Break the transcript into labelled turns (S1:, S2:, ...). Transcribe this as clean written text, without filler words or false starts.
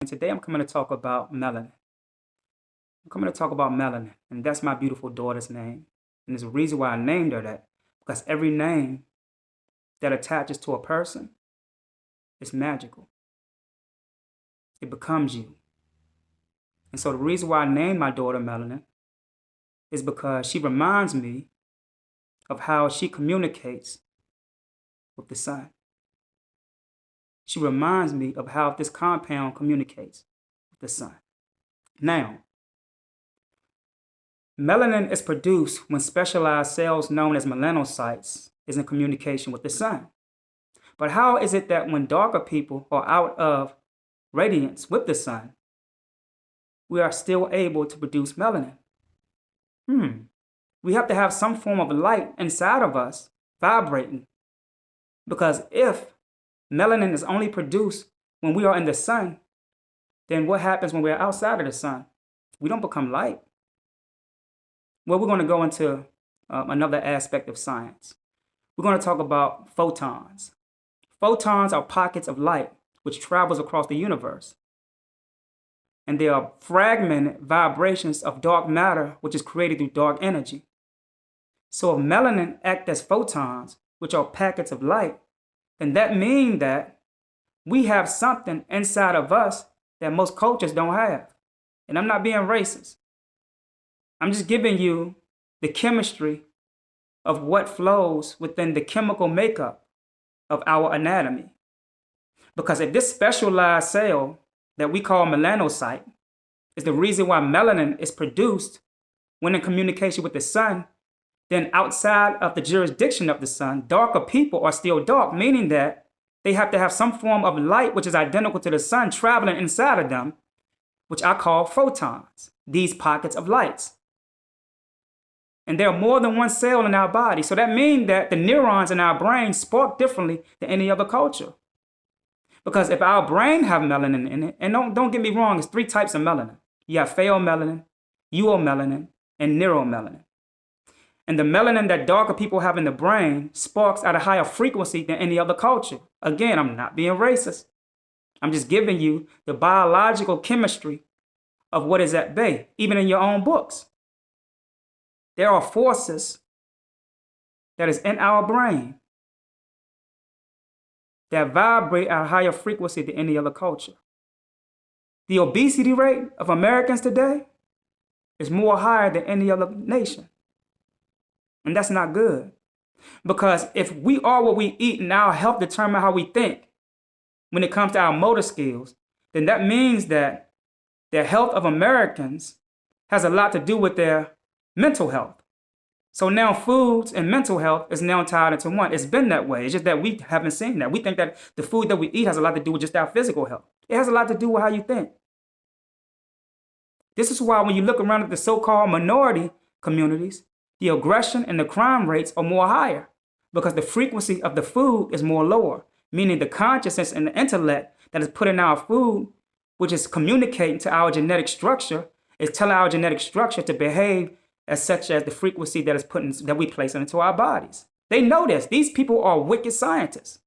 S1: And today I'm coming to talk about melanin. I'm coming to talk about melanin, and that's my beautiful daughter's name. And there's a reason why I named her that, because every name that attaches to a person is magical. It becomes you. And so the reason why I named my daughter Melanin is because she reminds me of how she communicates with the sun. She reminds me of how this compound communicates with the sun. Now, melanin is produced when specialized cells known as melanocytes is in communication with the sun. But how is it that when darker people are out of radiance with the sun, we are still able to produce melanin? We have to have some form of light inside of us vibrating. Because if melanin is only produced when we are in the sun, then what happens when we're outside of the sun? We don't become light. Well, we're going to go into another aspect of science. We're going to talk about photons. Photons are pockets of light which travels across the universe. And they are fragmented vibrations of dark matter which is created through dark energy. So if melanin acts as photons, which are packets of light, then that means that we have something inside of us that most cultures don't have. And I'm not being racist. I'm just giving you the chemistry of what flows within the chemical makeup of our anatomy. Because if this specialized cell that we call melanocyte is the reason why melanin is produced when in communication with the sun, then outside of the jurisdiction of the sun, darker people are still dark, meaning that they have to have some form of light which is identical to the sun traveling inside of them, which I call photons, these pockets of lights. And there are more than one cell in our body. So that means that the neurons in our brain spark differently than any other culture. Because if our brain have melanin in it, and don't get me wrong, it's 3 types of melanin. You have pheomelanin, euomelanin, and neuromelanin. And the melanin that darker people have in the brain sparks at a higher frequency than any other culture. Again, I'm not being racist. I'm just giving you the biological chemistry of what is at bay, even in your own books. There are forces that is in our brain that vibrate at a higher frequency than any other culture. The obesity rate of Americans today is more higher than any other nation. And that's not good. Because if we are what we eat and our health determine how we think when it comes to our motor skills, then that means that the health of Americans has a lot to do with their mental health. So now foods and mental health is now tied into one. It's been that way. It's just that we haven't seen that. We think that the food that we eat has a lot to do with just our physical health. It has a lot to do with how you think. This is why when you look around at the so-called minority communities, the aggression and the crime rates are more higher because the frequency of the food is more lower, meaning the consciousness and the intellect that is put in our food, which is communicating to our genetic structure, is telling our genetic structure to behave as such as the frequency that is that we place into our bodies. They know this. These people are wicked scientists.